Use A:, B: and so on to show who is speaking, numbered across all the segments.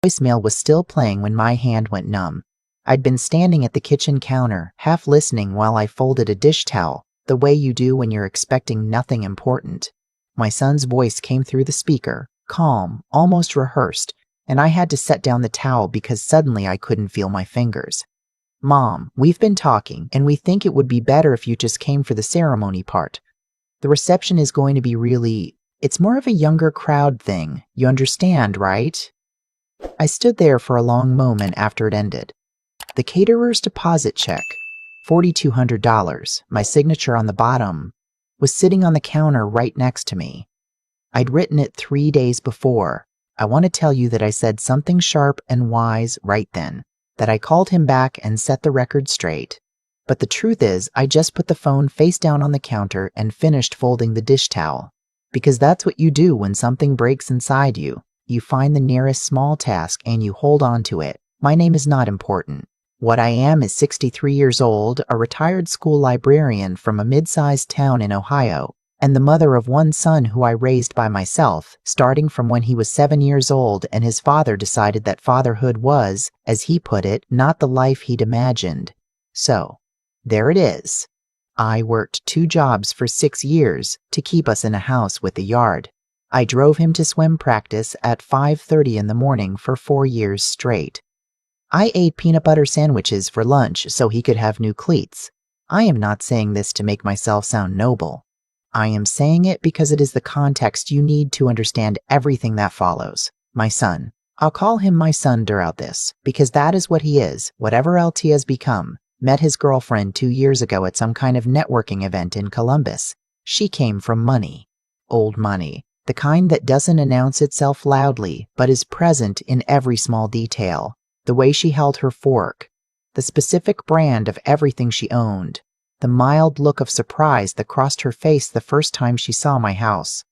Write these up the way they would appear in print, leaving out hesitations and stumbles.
A: voicemail was still playing when my hand went numb. I'd been standing at the kitchen counter, half listening while I folded a dish towel, the way you do when you're expecting nothing important. My son's voice came through the speaker, calm, almost rehearsed, and I had to set down the towel because suddenly I couldn't feel my fingers. "Mom, we've been talking, and we think it would be better if you just came for the ceremony part. The reception is going to be it's more of a younger crowd thing, you understand, right?" I stood there for a long moment after it ended. The caterer's deposit check, $4,200, my signature on the bottom, was sitting on the counter right next to me. I'd written it 3 days before. I want to tell you that I said something sharp and wise right then, that I called him back and set the record straight. But the truth is, I just put the phone face down on the counter and finished folding the dish towel. Because that's what you do when something breaks inside you. You find the nearest small task and you hold on to it. My name is not important. What I am is 63 years old, a retired school librarian from a mid-sized town in Ohio, and the mother of one son who I raised by myself, starting from when he was 7 years old and his father decided that fatherhood was, as he put it, not the life he'd imagined. So, there it is. I worked 2 jobs for 6 years to keep us in a house with a yard. I drove him to swim practice at 5:30 in the morning for 4 years straight. I ate peanut butter sandwiches for lunch so he could have new cleats. I am not saying this to make myself sound noble. I am saying it because it is the context you need to understand everything that follows. My son. I'll call him my son throughout this, because that is what he is, whatever else he has become. Met his girlfriend 2 years ago at some kind of networking event in Columbus. She came from money. Old money. The kind that doesn't announce itself loudly, but is present in every small detail. The way she held her fork. The specific brand of everything she owned. The mild look of surprise that crossed her face the first time she saw my house.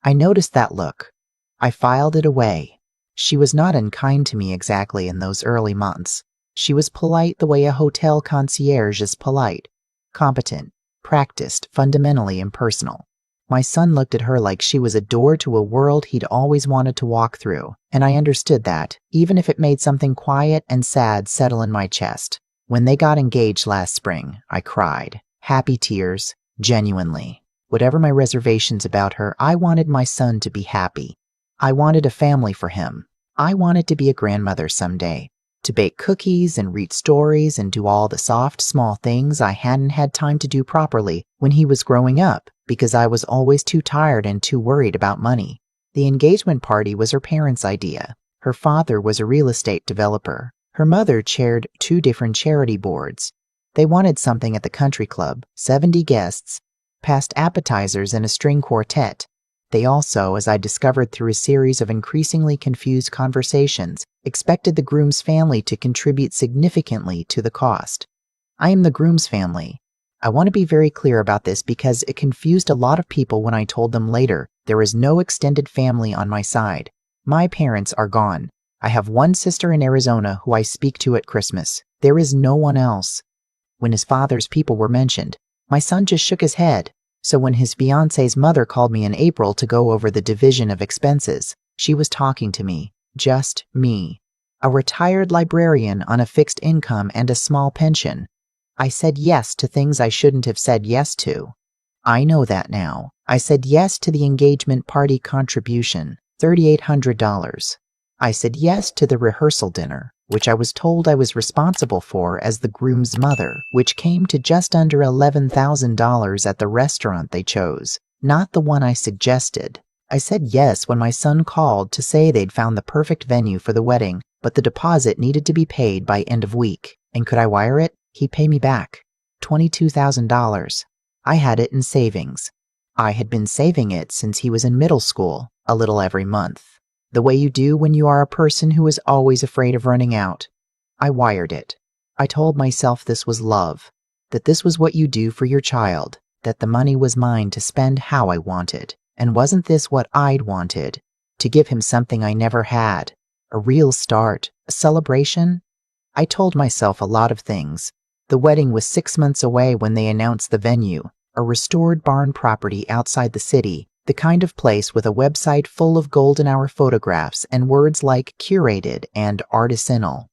A: I noticed that look. I filed it away. She was not unkind to me exactly in those early months. She was polite the way a hotel concierge is polite. Competent, practiced, fundamentally impersonal. My son looked at her like she was a door to a world he'd always wanted to walk through, and I understood that, even if it made something quiet and sad settle in my chest. When they got engaged last spring, I cried. Happy tears, genuinely. Whatever my reservations about her, I wanted my son to be happy. I wanted a family for him. I wanted to be a grandmother someday. To bake cookies and read stories and do all the soft, small things I hadn't had time to do properly when he was growing up because I was always too tired and too worried about money. The engagement party was her parents' idea. Her father was a real estate developer. Her mother chaired 2 different charity boards. They wanted something at the country club, 70 guests, past appetizers and a string quartet. They also, as I discovered through a series of increasingly confused conversations, expected the groom's family to contribute significantly to the cost. I am the groom's family. I want to be very clear about this because it confused a lot of people when I told them later there is no extended family on my side. My parents are gone. I have one sister in Arizona who I speak to at Christmas. There is no one else. When his father's people were mentioned, my son just shook his head. So when his fiance's mother called me in April to go over the division of expenses, she was talking to me, just me, a retired librarian on a fixed income and a small pension. I said yes to things I shouldn't have said yes to. I know that now. I said yes to the engagement party contribution, $3,800. I said yes to the rehearsal dinner, which I was told I was responsible for as the groom's mother, which came to just under $11,000 at the restaurant they chose, not the one I suggested. I said yes when my son called to say they'd found the perfect venue for the wedding, but the deposit needed to be paid by end of week. And could I wire it? He'd pay me back. $22,000. I had it in savings. I had been saving it since he was in middle school, a little every month. The way you do when you are a person who is always afraid of running out. I wired it. I told myself this was love, that this was what you do for your child, that the money was mine to spend how I wanted. And wasn't this what I'd wanted? To give him something I never had, a real start, a celebration? I told myself a lot of things. The wedding was 6 months away when they announced the venue, a restored barn property outside the city, The kind of place with a website full of golden hour photographs and words like curated and artisanal.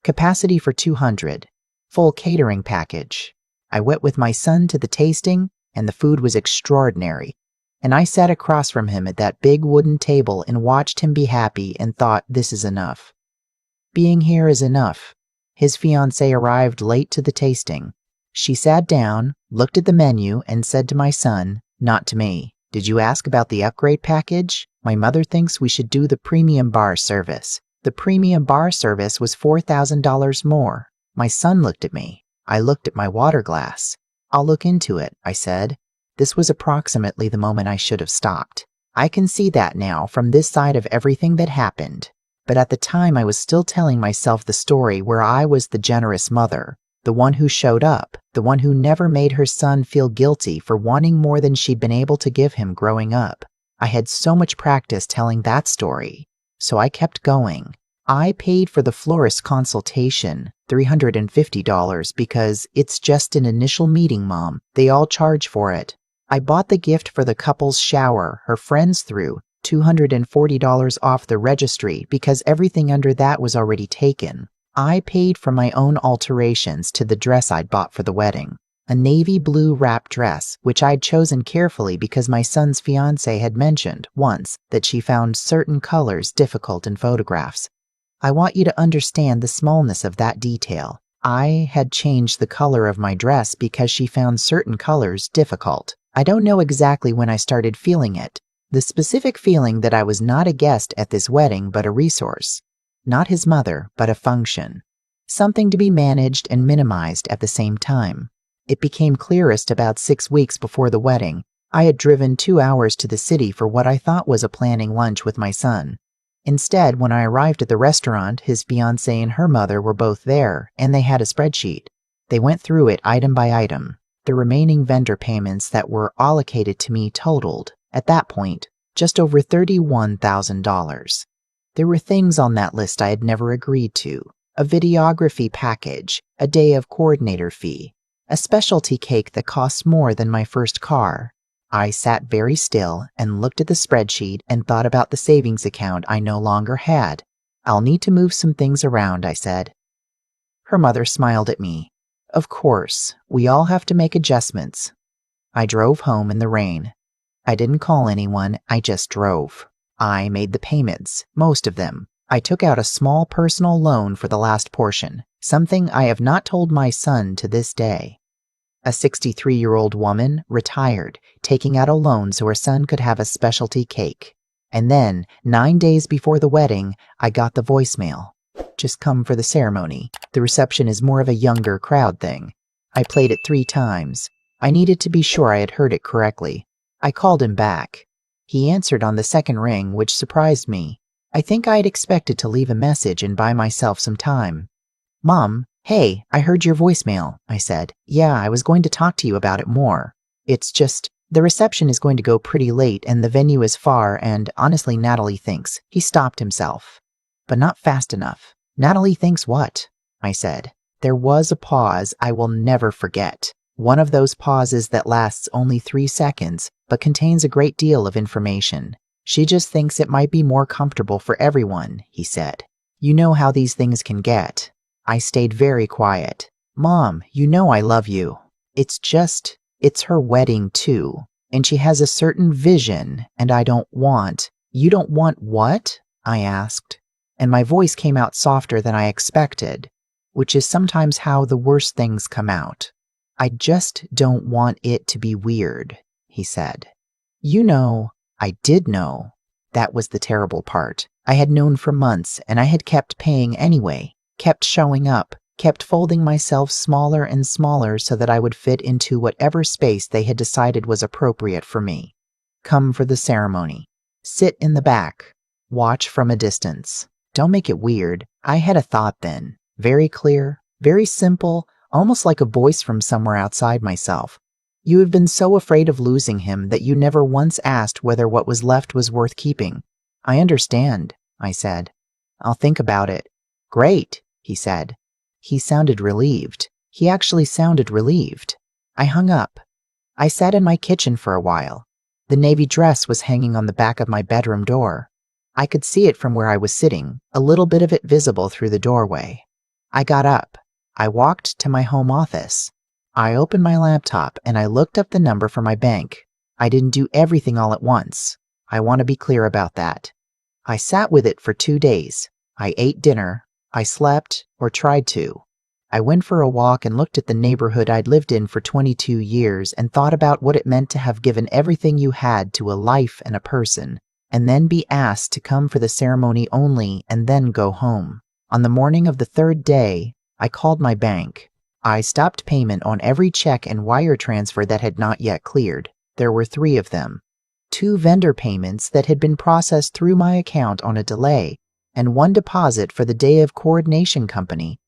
A: Capacity for 200. Full catering package. I went with my son to the tasting, and the food was extraordinary. And I sat across from him at that big wooden table and watched him be happy and thought, this is enough. Being here is enough. His fiancée arrived late to the tasting. She sat down, looked at the menu, and said to my son, not to me, did you ask about the upgrade package? My mother thinks we should do the premium bar service. The premium bar service was $4,000 more. My son looked at me. I looked at my water glass. I'll look into it, I said. This was approximately the moment I should have stopped. I can see that now from this side of everything that happened. But at the time I was still telling myself the story where I was the generous mother, the one who showed up, the one who never made her son feel guilty for wanting more than she'd been able to give him growing up. I had so much practice telling that story. So I kept going. I paid for the florist consultation, $350, because it's just an initial meeting, Mom. They all charge for it. I bought the gift for the couple's shower her friends threw, $240 off the registry because everything under that was already taken. I paid for my own alterations to the dress I'd bought for the wedding. A navy blue wrap dress, which I'd chosen carefully because my son's fiancée had mentioned once that she found certain colors difficult in photographs. I want you to understand the smallness of that detail. I had changed the color of my dress because she found certain colors difficult. I don't know exactly when I started feeling it. The specific feeling that I was not a guest at this wedding but a resource. Not his mother, but a function. Something to be managed and minimized at the same time. It became clearest about 6 weeks before the wedding. I had driven 2 hours to the city for what I thought was a planning lunch with my son. Instead, when I arrived at the restaurant, his fiancée and her mother were both there, and they had a spreadsheet. They went through it item by item. The remaining vendor payments that were allocated to me totaled, at that point, just over $31,000. There were things on that list I had never agreed to. A videography package, a day of coordinator fee, a specialty cake that costs more than my first car. I sat very still and looked at the spreadsheet and thought about the savings account I no longer had. I'll need to move some things around, I said. Her mother smiled at me. Of course, we all have to make adjustments. I drove home in the rain. I didn't call anyone, I just drove. I made the payments, most of them. I took out a small personal loan for the last portion, something I have not told my son to this day. A 63-year-old woman, retired, taking out a loan so her son could have a specialty cake. And then, 9 days before the wedding, I got the voicemail. Just come for the ceremony. The reception is more of a younger crowd thing. I played it 3 times. I needed to be sure I had heard it correctly. I called him back. He answered on the second ring, which surprised me. I think I had expected to leave a message and buy myself some time. Mom, hey, I heard your voicemail, I said. Yeah, I was going to talk to you about it more. It's just, the reception is going to go pretty late and the venue is far and honestly Natalie thinks. He stopped himself. But not fast enough. Natalie thinks what? I said. There was a pause I will never forget. One of those pauses that lasts only 3 seconds, but contains a great deal of information. She just thinks it might be more comfortable for everyone, he said. You know how these things can get. I stayed very quiet. Mom, you know I love you. It's her wedding too. And she has a certain vision, and I don't want. You don't want what? I asked. And my voice came out softer than I expected, which is sometimes how the worst things come out. I just don't want it to be weird, he said. You know, I did know. That was the terrible part. I had known for months, and I had kept paying anyway, kept showing up, kept folding myself smaller and smaller so that I would fit into whatever space they had decided was appropriate for me. Come for the ceremony. Sit in the back. Watch from a distance. Don't make it weird. I had a thought then. Very clear, very simple, almost like a voice from somewhere outside myself. You have been so afraid of losing him that you never once asked whether what was left was worth keeping. I understand, I said. I'll think about it. Great, he said. He sounded relieved. He actually sounded relieved. I hung up. I sat in my kitchen for a while. The navy dress was hanging on the back of my bedroom door. I could see it from where I was sitting, a little bit of it visible through the doorway. I got up. I walked to my home office. I opened my laptop and I looked up the number for my bank. I didn't do everything all at once. I want to be clear about that. I sat with it for 2 days. I ate dinner. I slept, or tried to. I went for a walk and looked at the neighborhood I'd lived in for 22 years and thought about what it meant to have given everything you had to a life and a person, and then be asked to come for the ceremony only and then go home. On the morning of the 3rd day, I called my bank. I stopped payment on every check and wire transfer that had not yet cleared. There were 3 of them. 2 vendor payments that had been processed through my account on a delay, and 1 deposit for the day of coordination company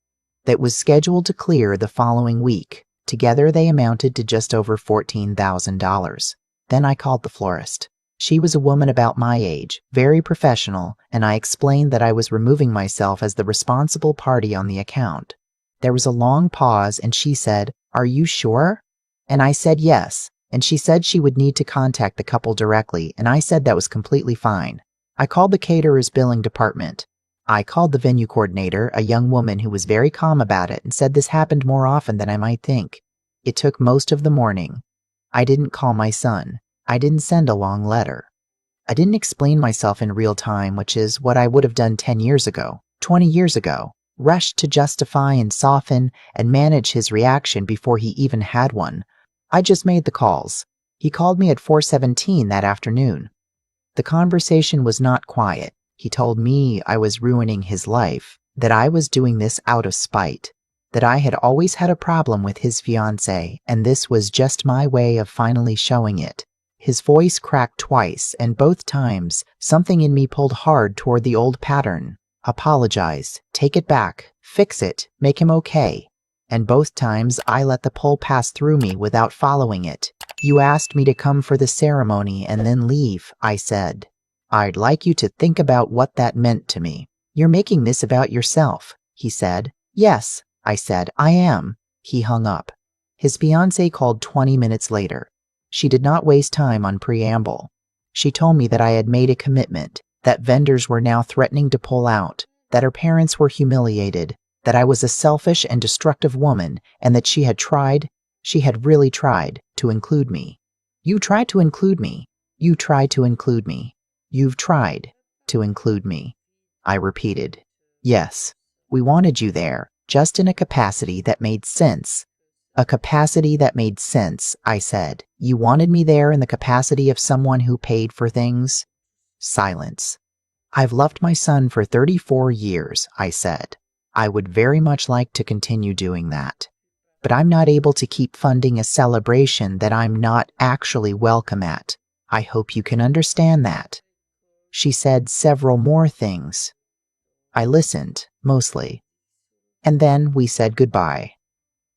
A: that was scheduled to clear the following week. Together they amounted to just over $14,000. Then I called the florist. She was a woman about my age, very professional, and I explained that I was removing myself as the responsible party on the account. There was a long pause and she said, "Are you sure?" And I said yes, and she said she would need to contact the couple directly, and I said that was completely fine. I called the caterer's billing department. I called the venue coordinator, a young woman who was very calm about it, and said this happened more often than I might think. It took most of the morning. I didn't call my son. I didn't send a long letter. I didn't explain myself in real time, which is what I would have done 10 years ago, 20 years ago, rushed to justify and soften and manage his reaction before he even had one. I just made the calls. He called me at 4:17 that afternoon. The conversation was not quiet. He told me I was ruining his life, that I was doing this out of spite, that I had always had a problem with his fiancée, and this was just my way of finally showing it. His voice cracked twice, and both times, something in me pulled hard toward the old pattern. Apologize, take it back, fix it, make him okay. And both times I let the pull pass through me without following it. "You asked me to come for the ceremony and then leave," I said. "I'd like you to think about what that meant to me." "You're making this about yourself," he said. "Yes," I said, "I am." He hung up. His fiancée called 20 minutes later. She did not waste time on preamble. She told me that I had made a commitment, that vendors were now threatening to pull out, that her parents were humiliated, that I was a selfish and destructive woman, and that she had really tried to include me. "You tried to include me. You tried to include me. You've tried to include me," I repeated. "Yes, we wanted you there, just in a capacity that made sense." "A capacity that made sense," I said. "You wanted me there in the capacity of someone who paid for things?" Silence. "I've loved my son for 34 years, I said. "I would very much like to continue doing that. But I'm not able to keep funding a celebration that I'm not actually welcome at. I hope you can understand that." She said several more things. I listened, mostly. And then we said goodbye.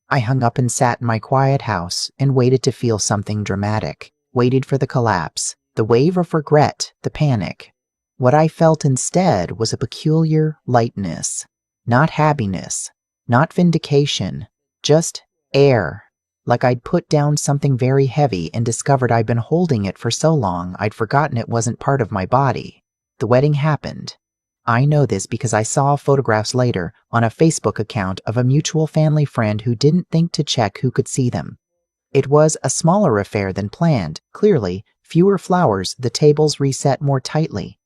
A: I hung up and sat in my quiet house and waited to feel something dramatic, waited for the collapse, the wave of regret, the panic. What I felt instead was a peculiar lightness, not happiness, not vindication, just air, like I'd put down something very heavy and discovered I'd been holding it for so long I'd forgotten it wasn't part of my body. The wedding happened. I know this because I saw photographs later on a Facebook account of a mutual family friend who didn't think to check who could see them. It was a smaller affair than planned, clearly, fewer flowers, the tables reset more tightly.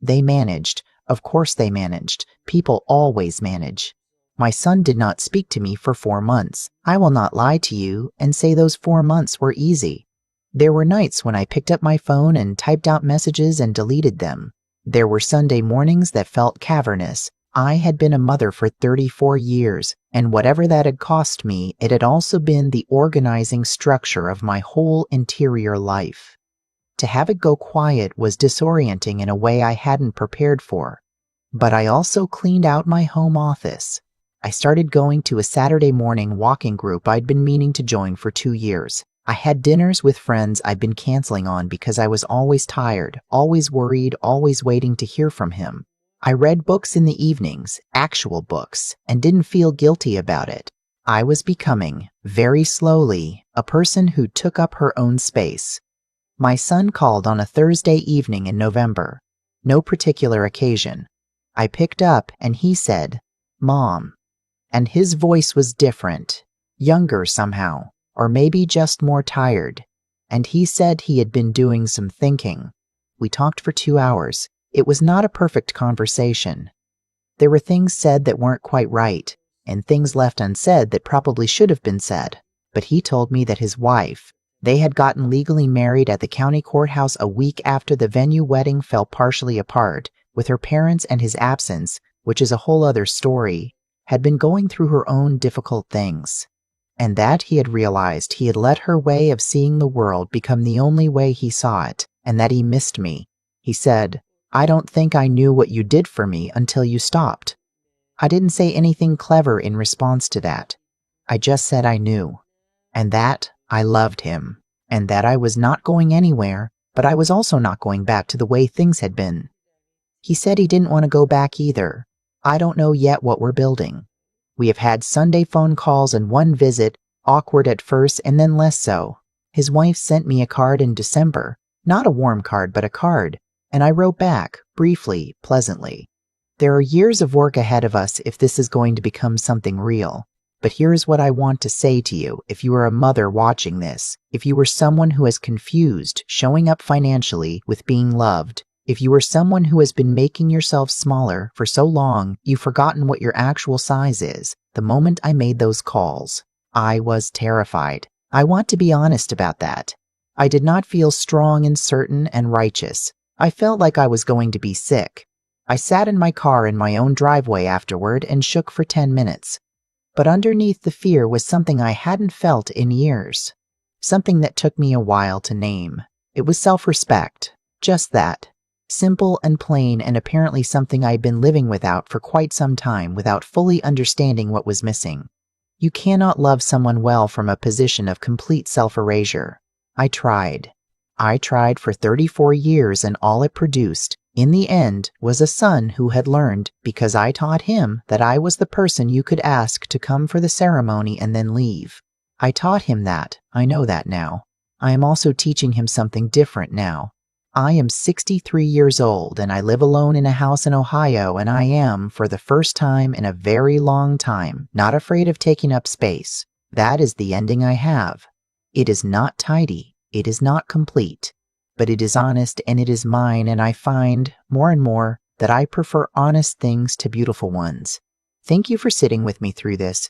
A: They managed. Of course they managed. People always manage. My son did not speak to me for 4 months. I will not lie to you and say those 4 months were easy. There were nights when I picked up my phone and typed out messages and deleted them. There were Sunday mornings that felt cavernous. I had been a mother for 34 years, and whatever that had cost me, it had also been the organizing structure of my whole interior life. To have it go quiet was disorienting in a way I hadn't prepared for. But I also cleaned out my home office. I started going to a Saturday morning walking group I'd been meaning to join for 2 years. I had dinners with friends I'd been canceling on because I was always tired, always worried, always waiting to hear from him. I read books in the evenings, actual books, and didn't feel guilty about it. I was becoming, very slowly, a person who took up her own space. My son called on a Thursday evening in November. No particular occasion. I picked up and he said, "Mom." And his voice was different, younger somehow, or maybe just more tired. And he said he had been doing some thinking. We talked for 2 hours. It was not a perfect conversation. There were things said that weren't quite right, and things left unsaid that probably should have been said. But he told me that his wife, they had gotten legally married at the county courthouse a week after the venue wedding fell partially apart, with her parents and his absence, which is a whole other story, had been going through her own difficult things. And that he had realized he had let her way of seeing the world become the only way he saw it, and that he missed me. He said, "I don't think I knew what you did for me until you stopped." I didn't say anything clever in response to that. I just said I knew. And that I loved him. And that I was not going anywhere, but I was also not going back to the way things had been. He said he didn't want to go back either. I don't know yet what we're building. We have had Sunday phone calls and one visit, awkward at first and then less so. His wife sent me a card in December. Not a warm card, but a card. And I wrote back, briefly, pleasantly. There are years of work ahead of us if this is going to become something real. But here's what I want to say to you if you are a mother watching this, if you were someone who has confused showing up financially with being loved, if you are someone who has been making yourself smaller for so long you've forgotten what your actual size is, the moment I made those calls, I was terrified. I want to be honest about that. I did not feel strong and certain and righteous. I felt like I was going to be sick. I sat in my car in my own driveway afterward and shook for 10 minutes. But underneath the fear was something I hadn't felt in years. Something that took me a while to name. It was self-respect. Just that. Simple and plain, and apparently something I'd been living without for quite some time without fully understanding what was missing. You cannot love someone well from a position of complete self-erasure. I tried. I tried for 34 years, and all it produced, in the end, was a son who had learned, because I taught him, that I was the person you could ask to come for the ceremony and then leave. I taught him that. I know that now. I am also teaching him something different now. I am 63 years old, and I live alone in a house in Ohio, and I am, for the first time in a very long time, not afraid of taking up space. That is the ending I have. It is not tidy. It is not complete. But it is honest and it is mine, and I find, more and more, that I prefer honest things to beautiful ones. Thank you for sitting with me through this.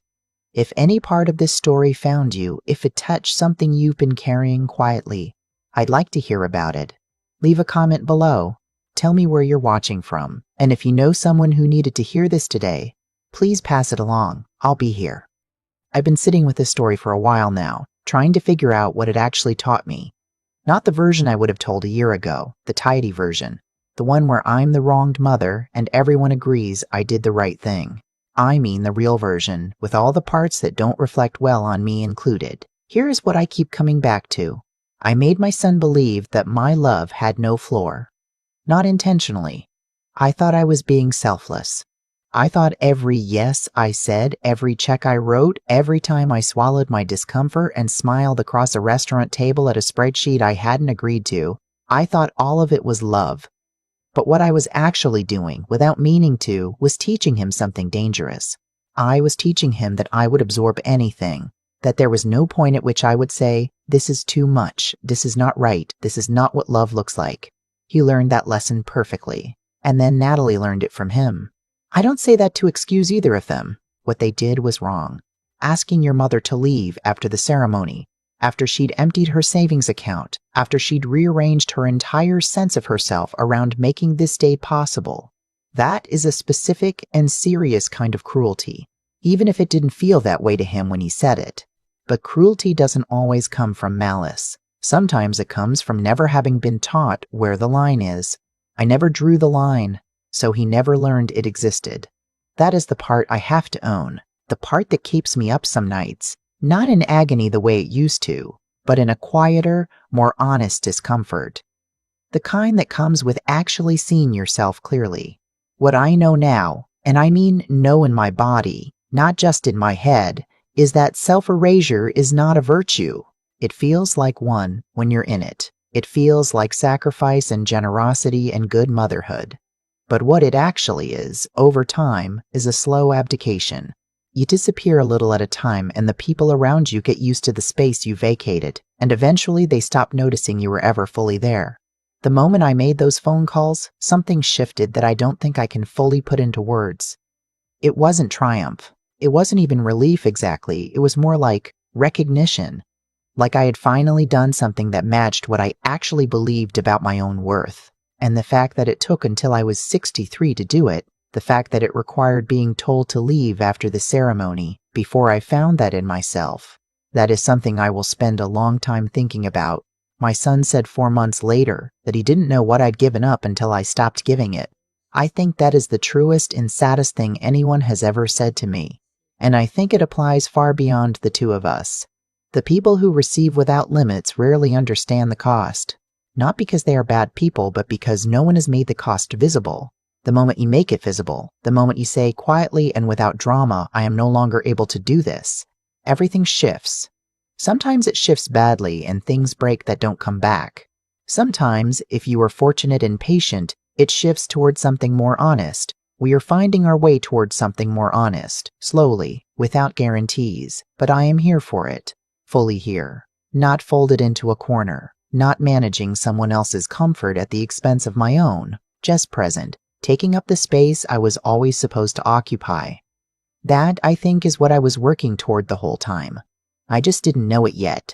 A: If any part of this story found you, if it touched something you've been carrying quietly, I'd like to hear about it. Leave a comment below. Tell me where you're watching from, and if you know someone who needed to hear this today, please pass it along. I'll be here. I've been sitting with this story for a while now, trying to figure out what it actually taught me. Not the version I would have told a year ago, the tidy version, the one where I'm the wronged mother and everyone agrees I did the right thing. I mean the real version, with all the parts that don't reflect well on me included. Here is what I keep coming back to. I made my son believe that my love had no floor. Not intentionally. I thought I was being selfless. I thought every yes I said, every check I wrote, every time I swallowed my discomfort and smiled across a restaurant table at a spreadsheet I hadn't agreed to, I thought all of it was love. But what I was actually doing, without meaning to, was teaching him something dangerous. I was teaching him that I would absorb anything, that there was no point at which I would say, "This is too much, this is not right, this is not what love looks like." He learned that lesson perfectly, and then Natalie learned it from him. I don't say that to excuse either of them. What they did was wrong. Asking your mother to leave after the ceremony, after she'd emptied her savings account, after she'd rearranged her entire sense of herself around making this day possible. That is a specific and serious kind of cruelty, even if it didn't feel that way to him when he said it. But cruelty doesn't always come from malice. Sometimes it comes from never having been taught where the line is. I never drew the line, so he never learned it existed. That is the part I have to own, the part that keeps me up some nights, not in agony the way it used to, but in a quieter, more honest discomfort. The kind that comes with actually seeing yourself clearly. What I know now, and I mean know in my body, not just in my head, is that self-erasure is not a virtue. It feels like one when you're in it. It feels like sacrifice and generosity and good motherhood. But what it actually is, over time, is a slow abdication. You disappear a little at a time, and the people around you get used to the space you vacated, and eventually they stop noticing you were ever fully there. The moment I made those phone calls, something shifted that I don't think I can fully put into words. It wasn't triumph. It wasn't even relief exactly. It was more like recognition. Like I had finally done something that matched what I actually believed about my own worth. And the fact that it took until I was 63 to do it, the fact that it required being told to leave after the ceremony before I found that in myself, that is something I will spend a long time thinking about. My son said 4 months later that he didn't know what I'd given up until I stopped giving it. I think that is the truest and saddest thing anyone has ever said to me. And I think it applies far beyond the two of us. The people who receive without limits rarely understand the cost. Not because they are bad people, but because no one has made the cost visible. The moment you make it visible, the moment you say quietly and without drama, I am no longer able to do this, everything shifts. Sometimes it shifts badly and things break that don't come back. Sometimes, if you are fortunate and patient, it shifts towards something more honest. We are finding our way towards something more honest, slowly, without guarantees, but I am here for it, fully here, not folded into a corner, not managing someone else's comfort at the expense of my own, just present, taking up the space I was always supposed to occupy. That, I think, is what I was working toward the whole time. I just didn't know it yet.